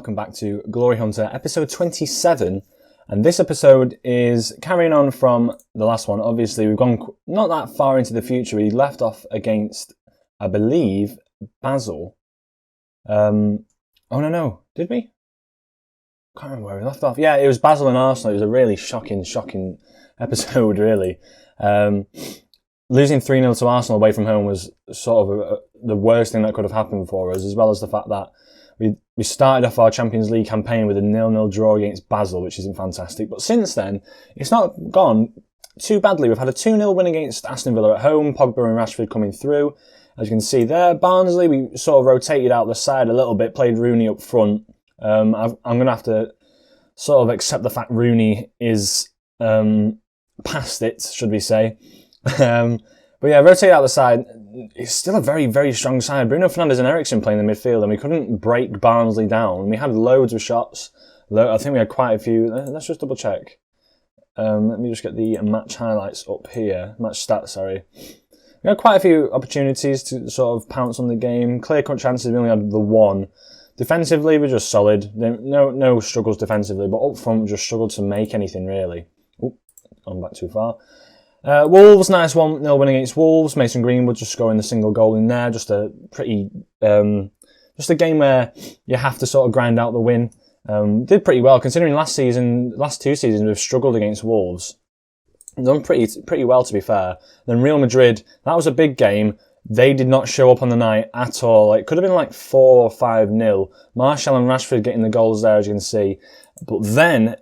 welcome back to Glory Hunter, episode 27. And this episode is carrying on from the last one. Obviously, we've gone not that far into the future. We left off against, I believe, Basel. Oh, no. Did we? Can't remember where we left off. Yeah, it was Basel and Arsenal. It was a really shocking episode, really. Losing 3-0 to Arsenal away from home was sort of the worst thing that could have happened for us, as well as the fact that we started off our Champions League campaign with a 0-0 draw against Basel, which isn't fantastic. But since then, it's not gone too badly. We've had a 2-0 win against Aston Villa at home, Pogba and Rashford coming through. As you can see there, Barnsley, we sort of rotated out the side a little bit, played Rooney up front. I'm going to have to sort of accept the fact Rooney is past it, should we say. But yeah, rotate out the side. It's still a very, very strong side. Bruno Fernandes and Eriksen playing in the midfield, and we couldn't break Barnsley down. We had loads of shots. I think we had quite a few. Let's just double check. Let me just get the match highlights up here. Match stats, sorry. We had quite a few opportunities to sort of pounce on the game. Clear-cut chances, we only had the one. Defensively, we're just solid. No struggles defensively, but up front, we just struggled to make anything, really. Oop, gone back too far. Wolves, nice 1-0 win against Wolves. Mason Greenwood just scoring the single goal in there. Just a pretty, just a game where you have to sort of grind out the win. Did pretty well considering last two seasons we've struggled against Wolves. Done pretty well, to be fair. Then Real Madrid, that was a big game. They did not show up on the night at all. It could have been like 4 or 5-0. Martial and Rashford getting the goals there, as you can see. But then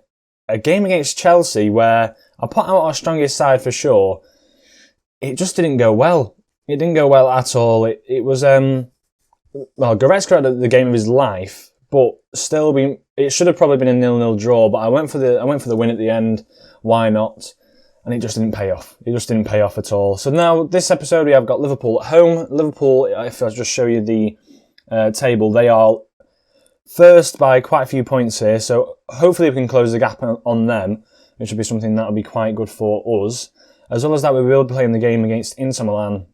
a game against Chelsea where I put out our strongest side for sure. It just didn't go well. It didn't go well at all. It was Goretzka had the game of his life, but still, it should have probably been a 0-0 draw. But I went for the win at the end. Why not? And it just didn't pay off. It just didn't pay off at all. So now this episode we have got Liverpool at home. Liverpool, if I just show you the table, they are first by quite a few points here. So hopefully we can close the gap on them, which would be something that would be quite good for us. As well as that, we will be playing the game against Inter Milan.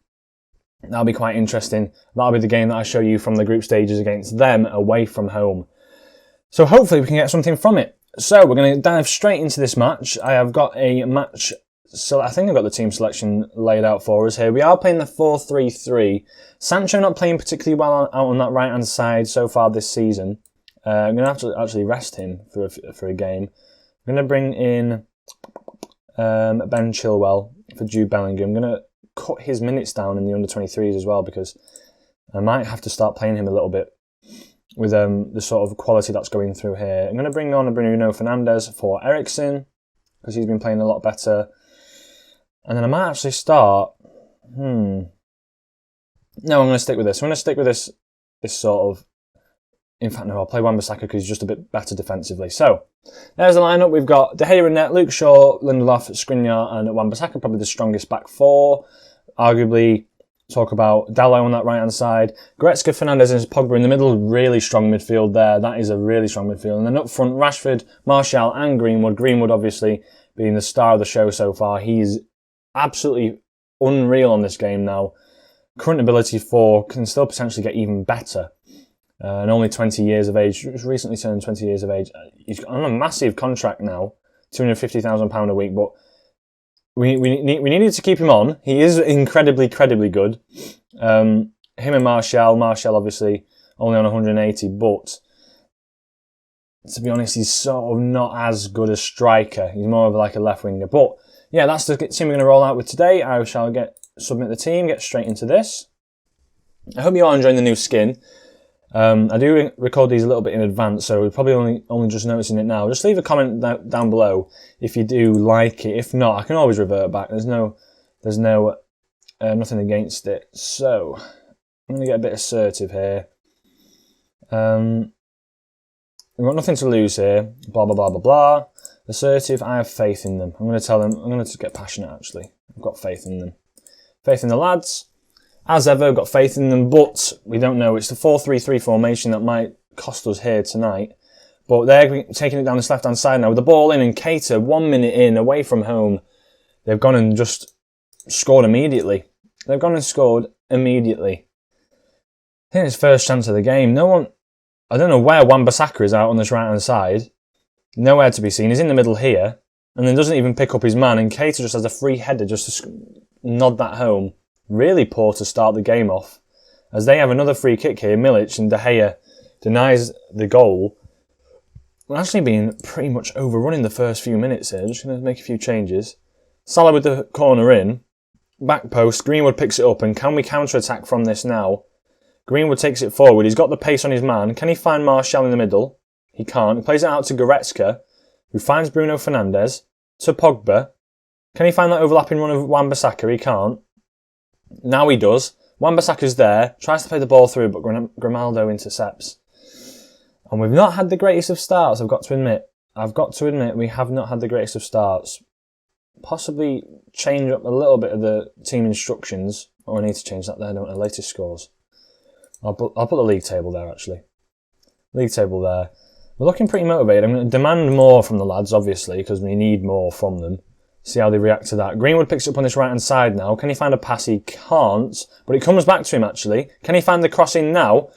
That'll be quite interesting. That'll be the game that I show you from the group stages against them away from home. So hopefully we can get something from it. So we're going to dive straight into this match. I have got a match, so I think I've got the team selection laid out for us here. We are playing the 4-3-3. Sancho not playing particularly well out on that right-hand side so far this season. I'm going to have to actually rest him for a game. I'm going to bring in Ben Chilwell for Jude Bellingham. I'm going to cut his minutes down in the under-23s as well because I might have to start playing him a little bit with the sort of quality that's going through here. I'm going to bring on a Bruno Fernandes for Eriksen because he's been playing a lot better. And then I might actually start... No, I'm going to stick with this. I'm going to stick with this sort of... In fact, no, I'll play Wan-Bissaka because he's just a bit better defensively. So, there's the lineup. We've got De Gea in net, Luke Shaw, Lindelof, Skriniar and Wan-Bissaka, probably the strongest back four. Arguably, talk about Dalot on that right-hand side. Goretzka, Fernandes and Pogba in the middle, really strong midfield there. That is a really strong midfield. And then up front, Rashford, Martial and Greenwood. Greenwood, obviously, being the star of the show so far. He's absolutely unreal on this game now. Current ability 4 can still potentially get even better. And only 20 years of age, recently turned 20 years of age. He's on a massive contract now, £250,000 a week, but we needed to keep him on. He is incredibly good. Him and Martial obviously only on 180, but to be honest, he's sort of not as good a striker. He's more of like a left winger. But yeah, that's the team we're going to roll out with today. I shall submit the team, get straight into this. I hope you are enjoying the new skin. I do record these a little bit in advance, so we're probably only just noticing it now. Just leave a comment down below if you do like it. If not, I can always revert back. There's nothing against it. So I'm going to get a bit assertive here. We've got nothing to lose here. Blah blah blah blah blah. Assertive. I have faith in them. I'm going to tell them. I'm going to get passionate. Actually, I've got faith in them. Faith in the lads. As ever, I've got faith in them, but we don't know. It's the 4-3-3 formation that might cost us here tonight. But they're taking it down this left-hand side now with the ball in, and Keita, 1 minute in, away from home. They've gone and just scored immediately. I think it's first chance of the game. No one... I don't know where Wan-Bissaka is out on this right-hand side. Nowhere to be seen. He's in the middle here. And then doesn't even pick up his man. And Keita just has a free header just to nod that home. Really poor to start the game off. As they have another free kick here. Milic and De Gea denies the goal. We're actually being pretty much overrun in the first few minutes here. Just going to make a few changes. Salah with the corner in. Back post. Greenwood picks it up. And can we counter-attack from this now? Greenwood takes it forward. He's got the pace on his man. Can he find Martial in the middle? He can't. He plays it out to Goretzka, who finds Bruno Fernandes, to Pogba. Can he find that overlapping run of Wan-Bissaka? He can't. Now he does. Wan-Bissaka's there, tries to play the ball through, but Grimaldo intercepts. And we've not had the greatest of starts, I've got to admit we have not had the greatest of starts. Possibly change up a little bit of the team instructions. Oh, I need to change that there, don't I? Latest scores. I'll put the league table there, actually. League table there. We're looking pretty motivated. I'm going to demand more from the lads, obviously, because we need more from them. See how they react to that. Greenwood picks it up on this right-hand side now. Can he find a pass? He can't. But it comes back to him, actually. Can he find the cross in now?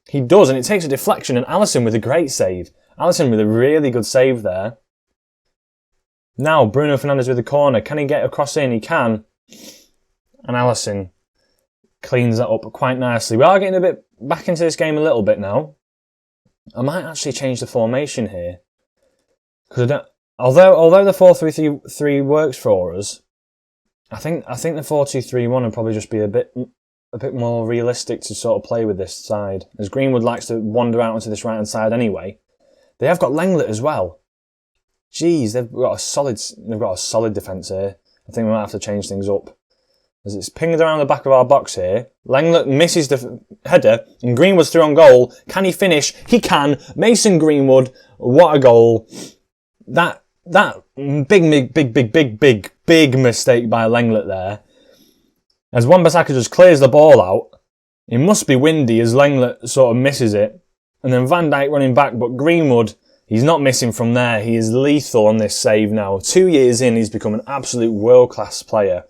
He does, and it takes a deflection. And Alisson with a great save. Alisson with a really good save there. Now, Bruno Fernandes with the corner. Can he get a cross in? He can. And Alisson cleans that up quite nicely. We are getting a bit back into this game a little bit now. I might actually change the formation here. Because although the 4-3-3 works for us, I think the 4-2-3-1 would probably just be a bit more realistic to sort of play with this side. As Greenwood likes to wander out onto this right hand side anyway. They have got Lenglet as well. Jeez, they've got a solid defence here. I think we might have to change things up. As it's pinged around the back of our box here. Lenglet misses the header and Greenwood's through on goal. Can he finish? He can. Mason Greenwood, what a goal. That big mistake by Lenglet there. As Wan-Bissaka just clears the ball out. It must be windy as Lenglet sort of misses it. And then Van Dijk running back, but Greenwood, he's not missing from there. He is lethal on this save now. 2 years in, he's become an absolute world-class player.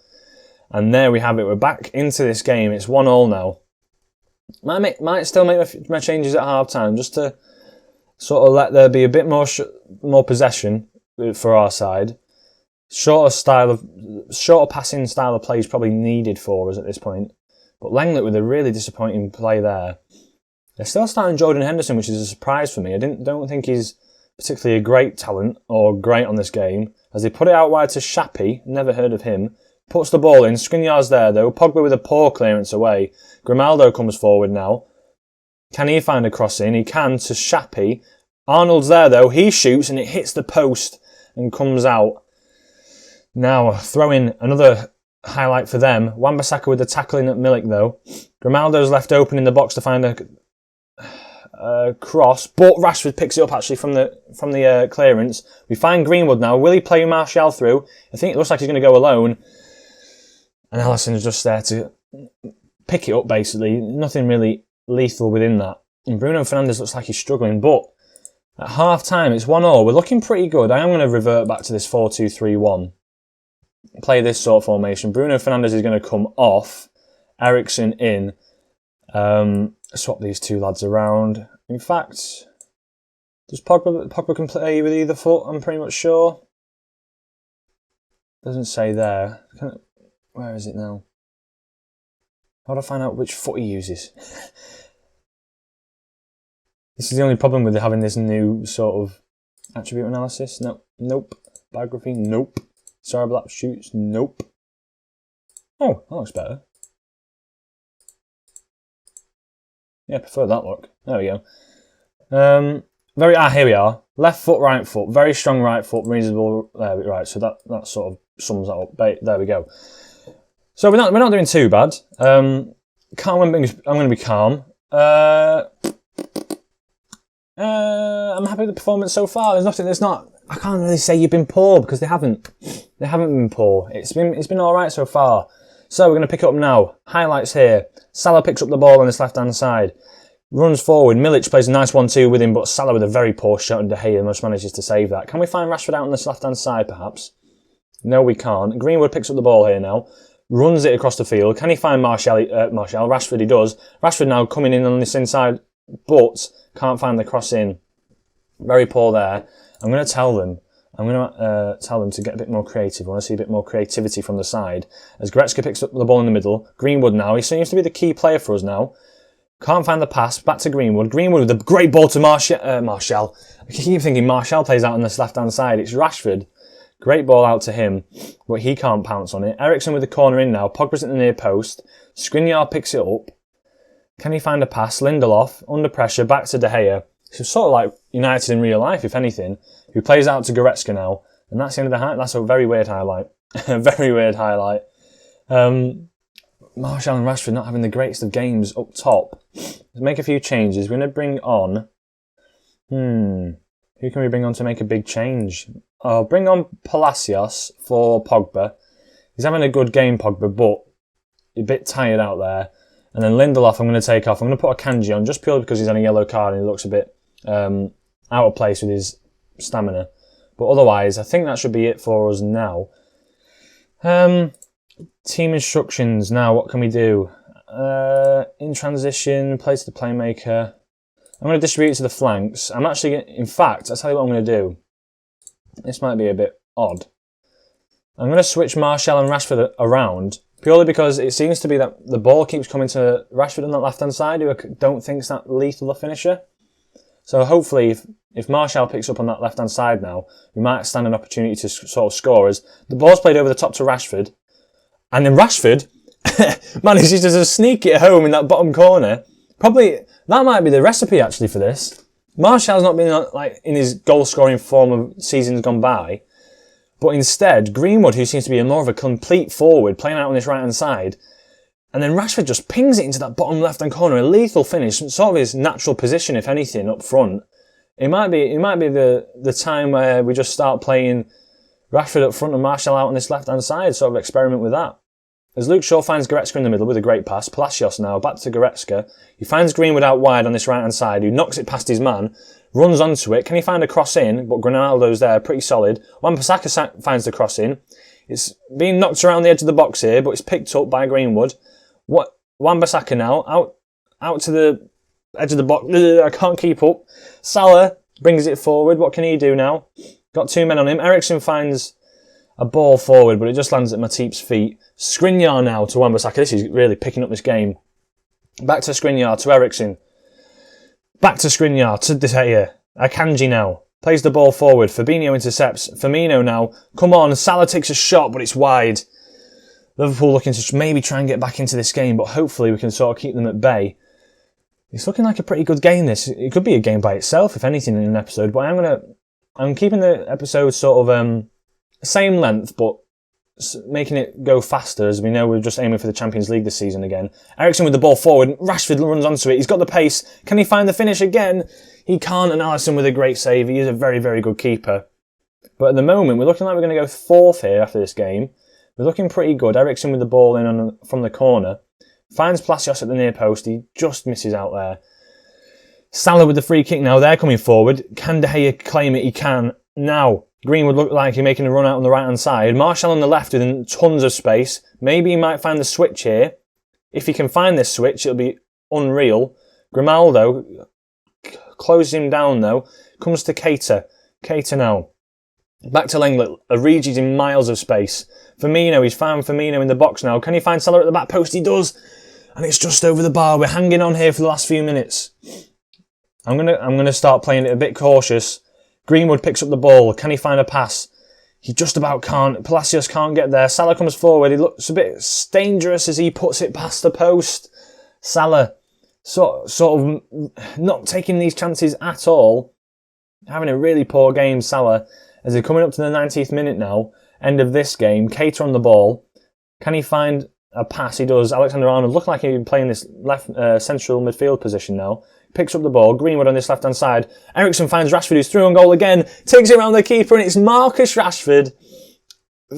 And there we have it. We're back into this game. It's 1-1 now. Might still make my changes at half-time just to sort of let there be a bit more possession for our side. Shorter passing style of play is probably needed for us at this point. But Lenglet with a really disappointing play there. They're still starting Jordan Henderson, which is a surprise for me. I don't think he's particularly a great talent or great on this game. As they put it out wide to Shappy, never heard of him. Puts the ball in. Skriniar's there though. Pogba with a poor clearance away. Grimaldo comes forward now. Can he find a cross in? He can to Shappy. Arnold's there though. He shoots and it hits the post and comes out. Now, throw in another highlight for them. Wan-Bissaka with the tackling at Milik though. Grimaldo's left open in the box to find a cross, but Rashford picks it up actually from the clearance. We find Greenwood now. Will he play Martial through? I think it looks like he's going to go alone. And Alisson's just there to pick it up basically. Nothing really lethal within that. And Bruno Fernandes looks like he's struggling, but at half time it's 1-0. We're looking pretty good. I am going to revert back to this 4-2-3-1. Play this sort of formation. Bruno Fernandes is going to come off. Eriksen in. Swap these two lads around. In fact, does Pogba can play with either foot? I'm pretty much sure. Doesn't say there. Where is it now? How do I find out which foot he uses? This is the only problem with having this new sort of attribute analysis. Nope. Biography, nope. Cerebral aptitudes, nope. Oh, that looks better. Yeah, I prefer that look. There we go. Here we are. Left foot, right foot. Very strong right foot, reasonable. Right, so that sort of sums that up. There we go. So we're not doing too bad. I'm going to be calm. I'm happy with the performance so far. I can't really say you've been poor because they haven't. They haven't been poor. It's been all right so far. So we're going to pick it up now. Highlights here. Salah picks up the ball on this left-hand side. Runs forward. Milic plays a nice 1-2 with him, but Salah with a very poor shot and De Gea must manages to save that. Can we find Rashford out on this left-hand side, perhaps? No, we can't. Greenwood picks up the ball here now. Runs it across the field. Can he find Martial? Rashford, he does. Rashford now coming in on this inside, but Can't find the cross in. Very poor there. I'm going to tell them. I'm going to tell them to get a bit more creative. I want to see a bit more creativity from the side. As Goretzka picks up the ball in the middle. Greenwood now. He seems to be the key player for us now. Can't find the pass. Back to Greenwood. Greenwood with a great ball to Martial. I keep thinking Martial plays out on this left-hand side. It's Rashford. Great ball out to him, but he can't pounce on it. Eriksen with the corner in now. Pogba's at the near post. Skriniar picks it up. Can he find a pass? Lindelof, under pressure, back to De Gea. It's sort of like United in real life, if anything, who plays out to Goretzka now. And that's the end of the highlight. That's a very weird highlight. A very weird highlight. Martial and Rashford not having the greatest of games up top. Let's make a few changes. We're going to bring on... Who can we bring on to make a big change? I'll bring on Palacios for Pogba. He's having a good game, Pogba, but a bit tired out there. And then Lindelof I'm going to take off. I'm going to put Akanji on just purely because he's on a yellow card and he looks a bit out of place with his stamina. But otherwise, I think that should be it for us now. Team instructions. Now, what can we do? In transition, play to the playmaker. I'm going to distribute it to the flanks. I'm actually, in fact, I'll tell you what I'm going to do. This might be a bit odd. I'm going to switch Martial and Rashford around, purely because it seems to be that the ball keeps coming to Rashford on that left-hand side, who I don't think is that lethal a finisher. So hopefully, if Martial picks up on that left-hand side now, we might stand an opportunity to sort of score as the ball's played over the top to Rashford. And then Rashford manages to just sneak it home in that bottom corner. Probably, that might be the recipe actually for this. Martial's not been like in his goal-scoring form of seasons gone by. But instead, Greenwood, who seems to be more of a complete forward, playing out on this right-hand side. And then Rashford just pings it into that bottom left-hand corner. A lethal finish, sort of his natural position, if anything, up front. It might be the time where we just start playing Rashford up front and Martial out on this left-hand side, sort of experiment with that. As Luke Shaw finds Goretzka in the middle with a great pass, Palacios now, back to Goretzka. He finds Greenwood out wide on this right-hand side, who knocks it past his man, runs onto it. Can he find a cross in? But Ronaldo's there, pretty solid. Wan-Bissaka finds the cross in. It's being knocked around the edge of the box here, but it's picked up by Greenwood. Wan-Bissaka now, out to the edge of the box. I can't keep up. Salah brings it forward. What can he do now? Got two men on him. Eriksen finds a ball forward, but it just lands at Matip's feet. Skriniar now to Wan-Bissaka. This is really picking up this game. Back to Skriniar to Eriksen. Back to Skriniar to De Gea. Akanji now. Plays the ball forward. Fabinho intercepts. Firmino now. Come on. Salah takes a shot, but it's wide. Liverpool looking to maybe try and get back into this game, but hopefully we can sort of keep them at bay. It's looking like a pretty good game, this. It could be a game by itself, if anything, in an episode, but I'm keeping the episode sort of same length, but making it go faster, as we know we're just aiming for the Champions League this season again. Eriksen with the ball forward. Rashford runs onto it. He's got the pace. Can he find the finish again? He can't, and Alisson with a great save. He is a very, very good keeper. But at the moment, we're looking like we're going to go fourth here after this game. We're looking pretty good. Eriksen with the ball in from the corner. Finds Palacios at the near post. He just misses out there. Salah with the free kick now. They're coming forward. Can De Gea claim it? He can. Now, Greenwood look like he's making a run out on the right-hand side. Martial on the left with tons of space. Maybe he might find the switch here. If he can find this switch, it'll be unreal. Grimaldo closes him down, though. Comes to Keita. Keita now. Back to Lenglet. Origi's in miles of space. Firmino, he's found Firmino in the box now. Can he find Salah at the back post? He does. And it's just over the bar. We're hanging on here for the last few minutes. I'm gonna start playing it a bit cautious. Greenwood picks up the ball. Can he find a pass? He just about can't. Palacios can't get there. Salah comes forward. He looks a bit dangerous as he puts it past the post. Salah sort of not taking these chances at all. Having a really poor game, Salah, as they're coming up to the 90th minute now. End of this game. Keita on the ball. Can he find a pass? He does. Alexander-Arnold look like he's playing this left central midfield position now. Picks up the ball. Greenwood on this left-hand side. Eriksen finds Rashford, who's through on goal again. Takes it around the keeper, and it's Marcus Rashford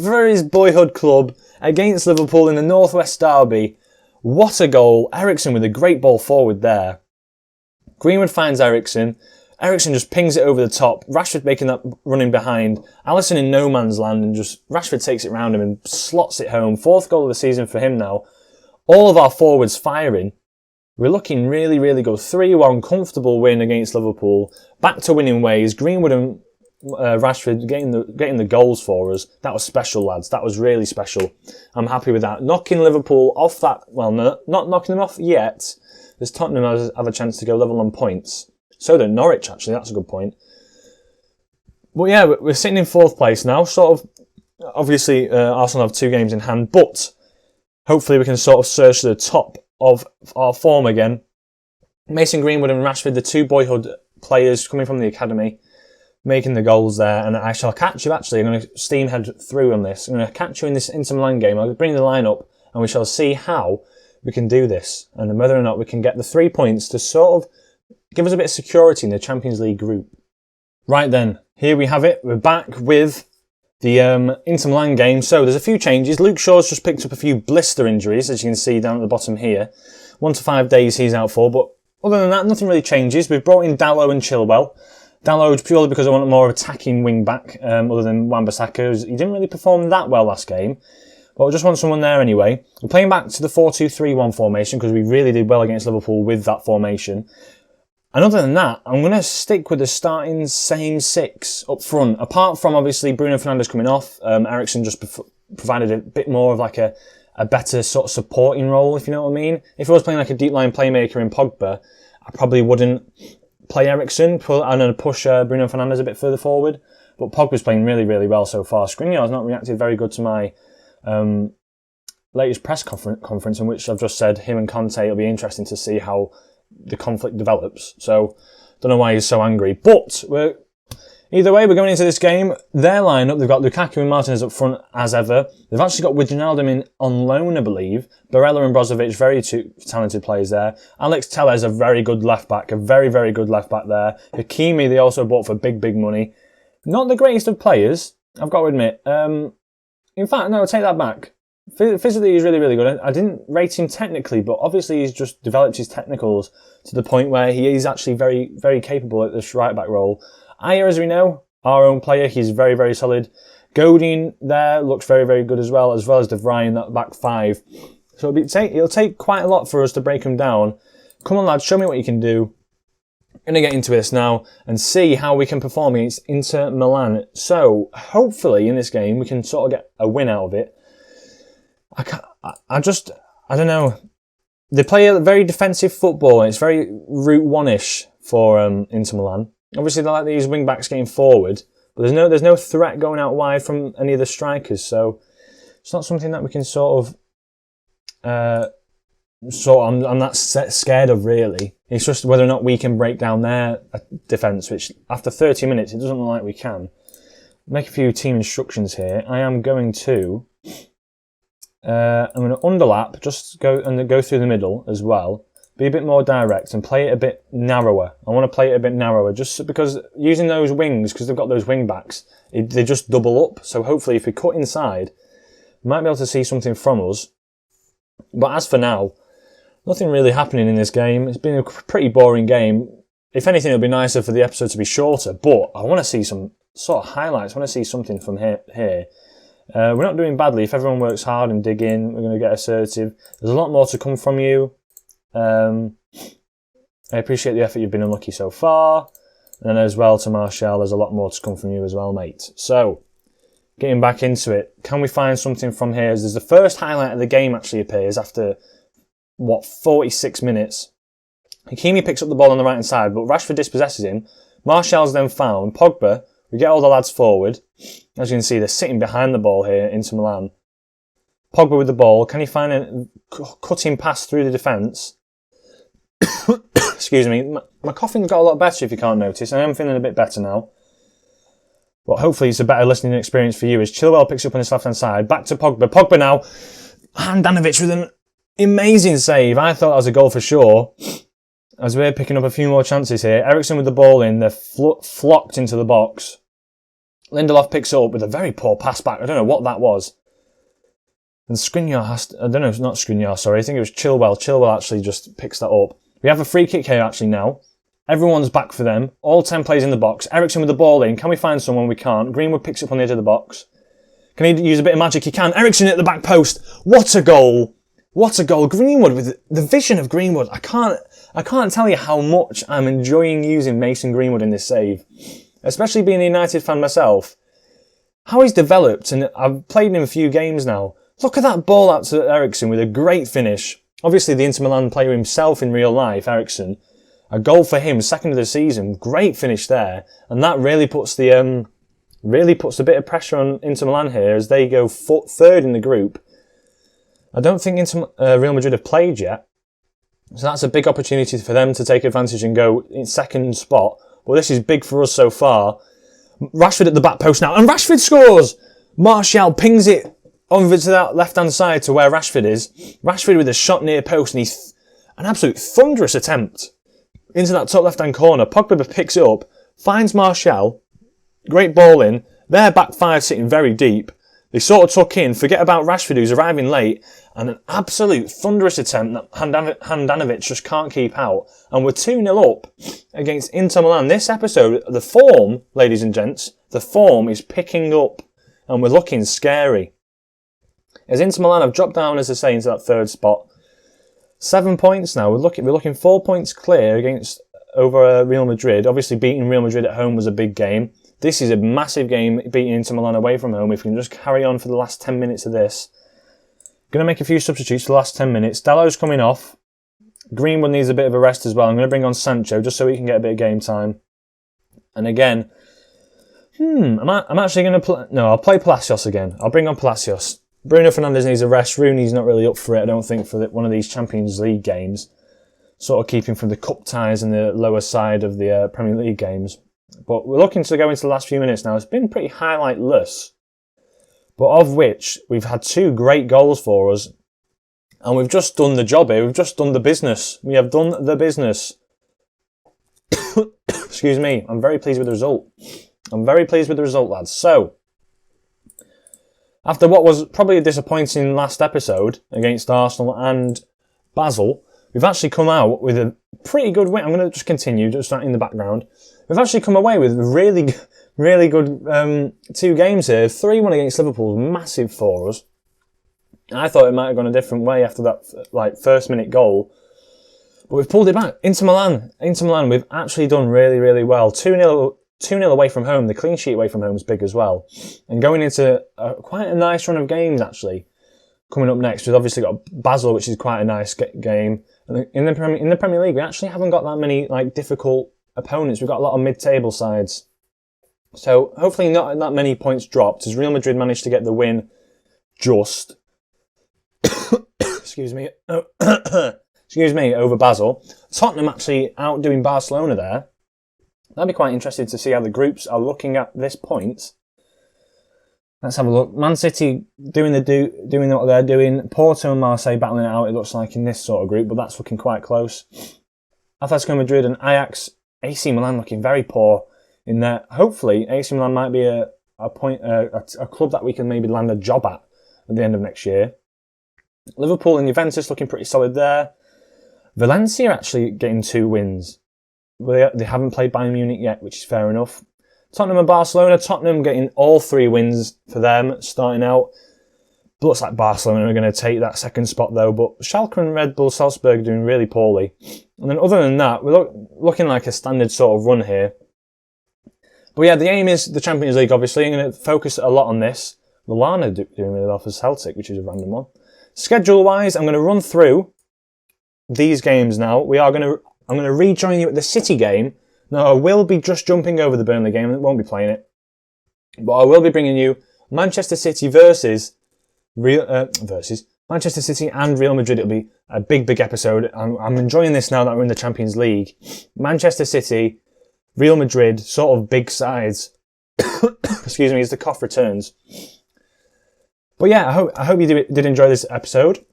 for his boyhood club against Liverpool in the North West Derby. What a goal. Eriksen with a great ball forward there. Greenwood finds Eriksen. Eriksen just pings it over the top. Rashford making that running behind. Alisson in no man's land, and just Rashford takes it round him and slots it home. Fourth goal of the season for him now. All of our forwards firing. We're looking really, really good. 3-1, comfortable win against Liverpool. Back to winning ways. Greenwood and Rashford getting the goals for us. That was special, lads. That was really special. I'm happy with that. Knocking Liverpool off that, well, no, not knocking them off yet, as Tottenham have a chance to go level on points. So do Norwich, actually. That's a good point. But yeah, we're sitting in 4th place now. Sort of, obviously, Arsenal have 2 games in hand, but hopefully we can sort of surge to the top of our form again. Mason Greenwood and Rashford, the 2 boyhood players coming from the academy, making the goals there. And I shall catch you, actually. I'm going to steam head through on this. I'm going to catch you in this Inter Milan game. I'll bring the line up and we shall see how we can do this and whether or not we can get the 3 points to sort of give us a bit of security in the Champions League group. Right then, here we have it. We're back with the Inter Milan game. So there's a few changes. Luke Shaw's just picked up a few blister injuries, as you can see down at the bottom here. 1 to 5 days he's out for, but other than that, nothing really changes. We've brought in Dalot and Chilwell. Dalot purely because I want a more attacking wing back, other than Wan-Bissaka. He didn't really perform that well last game, but I just want someone there anyway. We're playing back to the 4-2-3-1 formation because we really did well against Liverpool with that formation. And other than that, I'm going to stick with the starting same 6 up front. Apart from, obviously, Bruno Fernandes coming off, Eriksen just provided a bit more of like a better sort of supporting role, if you know what I mean. If I was playing like a deep line playmaker in Pogba, I probably wouldn't play Eriksen and then push Bruno Fernandes a bit further forward. But Pogba's playing really, really well so far. Skriniar has not reacted very good to my latest press conference in which I've just said him and Conte, it'll be interesting to see how the conflict develops. So, don't know why he's so angry. But, either way, we're going into this game. Their lineup, they've got Lukaku and Martinez up front as ever. They've actually got Wijnaldum in on loan, I believe. Barella and Brozovic, very 2 talented players there. Alex Telles, a very good left-back. A very, very good left-back there. Hakimi, they also bought for big, big money. Not the greatest of players, I've got to admit. In fact, no, I'll take that back. Physically, he's really, really good. I didn't rate him technically, but obviously he's just developed his technicals to the point where he is actually very, very capable at this right-back role. Ayer, as we know, our own player, he's very, very solid. Godin there looks very, very good as well as De Vrij, that back 5. So it'll take quite a lot for us to break him down. Come on, lads, show me what you can do. I'm going to get into this now and see how we can perform against Inter Milan. So, hopefully, in this game, we can sort of get a win out of it. I don't know. They play a very defensive football and it's very Route 1-ish for Inter Milan. Obviously, they like these wing backs getting forward, but there's no threat going out wide from any of the strikers, so it's not something that we can I'm not scared of, really. It's just whether or not we can break down their defence, which after 30 minutes, it doesn't look like we can. Make a few team instructions here. I am going to underlap, just go through the middle as well. Be a bit more direct and play it a bit narrower. I want to play it a bit narrower just because using those wings, because they've got those wing backs, they just double up. So hopefully if we cut inside, we might be able to see something from us. But as for now, nothing really happening in this game. It's been a pretty boring game. If anything, it would be nicer for the episode to be shorter, but I want to see some sort of highlights. I want to see something from here. We're not doing badly. If everyone works hard and dig in, we're going to get assertive. There's a lot more to come from you. I appreciate the effort. You've been unlucky so far. And as well to Martial, there's a lot more to come from you as well, mate. So, getting back into it, can we find something from here? There's the first highlight of the game actually appears after, 46 minutes. Hakimi picks up the ball on the right-hand side, but Rashford dispossesses him. Martial's then found. Pogba, we get all the lads forward. As you can see, they're sitting behind the ball here, Inter Milan. Pogba with the ball. Can he find a cutting pass through the defence? Excuse me. My coughing's got a lot better if you can't notice. I am feeling a bit better now. But hopefully it's a better listening experience for you as Chilwell picks up on his left-hand side. Back to Pogba. Pogba now. Handanovic with an amazing save. I thought that was a goal for sure. As we're picking up a few more chances here. Eriksen with the ball in. They're flocked into the box. Lindelof picks it up with a very poor pass back. I don't know what that was. And Skriniar has to, I don't know, it's not Skriniar, sorry. I think it was Chilwell. Chilwell actually just picks that up. We have a free kick here actually now. Everyone's back for them. All 10 players in the box. Eriksen with the ball in. Can we find someone? We can't. Greenwood picks up on the edge of the box. Can he use a bit of magic? He can. Eriksen at the back post. What a goal. What a goal. Greenwood, with the vision of Greenwood. I can't tell you how much I'm enjoying using Mason Greenwood in this save. Especially being a United fan myself. How he's developed, and I've played him a few games now. Look at that ball out to Eriksen with a great finish. Obviously the Inter Milan player himself in real life, Eriksen. A goal for him, second of the season. Great finish there. And that really puts a bit of pressure on Inter Milan here as they go third in the group. I don't think Real Madrid have played yet. So that's a big opportunity for them to take advantage and go in second spot. Well, this is big for us so far. Rashford at the back post now. And Rashford scores! Martial pings it over to that left-hand side to where Rashford is. Rashford with a shot near post, and he's an absolute thunderous attempt into that top left-hand corner. Pogba picks it up, finds Martial. Great ball in. Their back five sitting very deep. They sort of tuck in, forget about Rashford who's arriving late, and an absolute thunderous attempt that Handanovic just can't keep out. And we're 2-0 up against Inter Milan. This episode, the form, ladies and gents, the form is picking up, and we're looking scary. As Inter Milan have dropped down, as I say, into that third spot. 7 points now. We're looking 4 points clear over Real Madrid. Obviously, beating Real Madrid at home was a big game. This is a massive game, beating Inter Milan away from home. If we can just carry on for the last 10 minutes of this. Going to make a few substitutes for the last 10 minutes. Dalot's coming off. Greenwood needs a bit of a rest as well. I'm going to bring on Sancho just so he can get a bit of game time. And again, I'm actually going to play... No, I'll play Palacios again. I'll bring on Palacios. Bruno Fernandes needs a rest. Rooney's not really up for it, I don't think, for one of these Champions League games. Sort of keeping from the cup ties and the lower side of the Premier League games. But we're looking to go into the last few minutes now. It's been pretty highlightless. But of which, we've had 2 great goals for us. And we've just done the job here. We've just done the business. We have done the business. Excuse me. I'm very pleased with the result. I'm very pleased with the result, lads. So, after what was probably a disappointing last episode against Arsenal and Basel, we've actually come out with a pretty good win. I'm going to just continue, just in the background. We've actually come away with really, really good 2 games here. 3-1 against Liverpool was massive for us. I thought it might have gone a different way after that first minute goal. But we've pulled it back. Inter Milan, we've actually done really, really well. 2-0 away from home. The clean sheet away from home is big as well. And going into quite a nice run of games, actually. Coming up next, we've obviously got Basel, which is quite a nice game. And in the Premier League, we actually haven't got that many difficult opponents. We've got a lot of mid-table sides. So hopefully not that many points dropped, as Real Madrid managed to get the win just. Excuse me. Excuse me, over Basel. Tottenham actually outdoing Barcelona there. That'd be quite interesting to see how the groups are looking at this point. Let's have a look. Man City doing what they're doing. Porto and Marseille battling it out, it looks like, in this sort of group, but that's looking quite close. Atletico Madrid and Ajax, AC Milan looking very poor in there. Hopefully, AC Milan might be a club that we can maybe land a job at the end of next year. Liverpool and Juventus looking pretty solid there. Valencia actually getting 2 wins. They haven't played Bayern Munich yet, which is fair enough. Tottenham and Barcelona. Tottenham getting all 3 wins for them starting out. Looks like Barcelona are going to take that second spot though, but Schalke and Red Bull Salzburg doing really poorly. And then other than that, we're looking like a standard sort of run here. But yeah, the aim is the Champions League, obviously. I'm going to focus a lot on this. Lallana doing really well for Celtic, which is a random one. Schedule-wise, I'm going to run through these games now. I'm going to rejoin you at the City game. Now, I will be just jumping over the Burnley game. I won't be playing it. But I will be bringing you Manchester City versus Manchester City and Real Madrid. It'll be a big, big episode. I'm enjoying this now that we're in the Champions League. Manchester City, Real Madrid, sort of big sides. Excuse me, as the cough returns. But yeah, I hope you did enjoy this episode.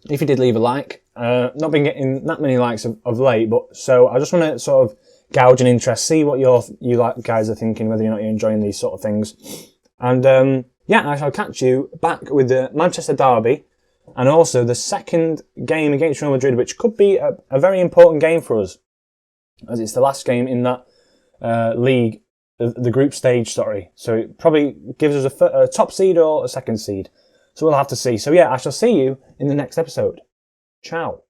If you did, leave a like. Not been getting that many likes of late, but so I just want to sort of gauge an interest, see what you guys are thinking, whether or not you're enjoying these sort of things. And yeah, I shall catch you back with the Manchester derby and also the second game against Real Madrid, which could be a very important game for us, as it's the last game in that league, the group stage, sorry. So it probably gives us a top seed or a second seed. So we'll have to see. So yeah, I shall see you in the next episode. Ciao.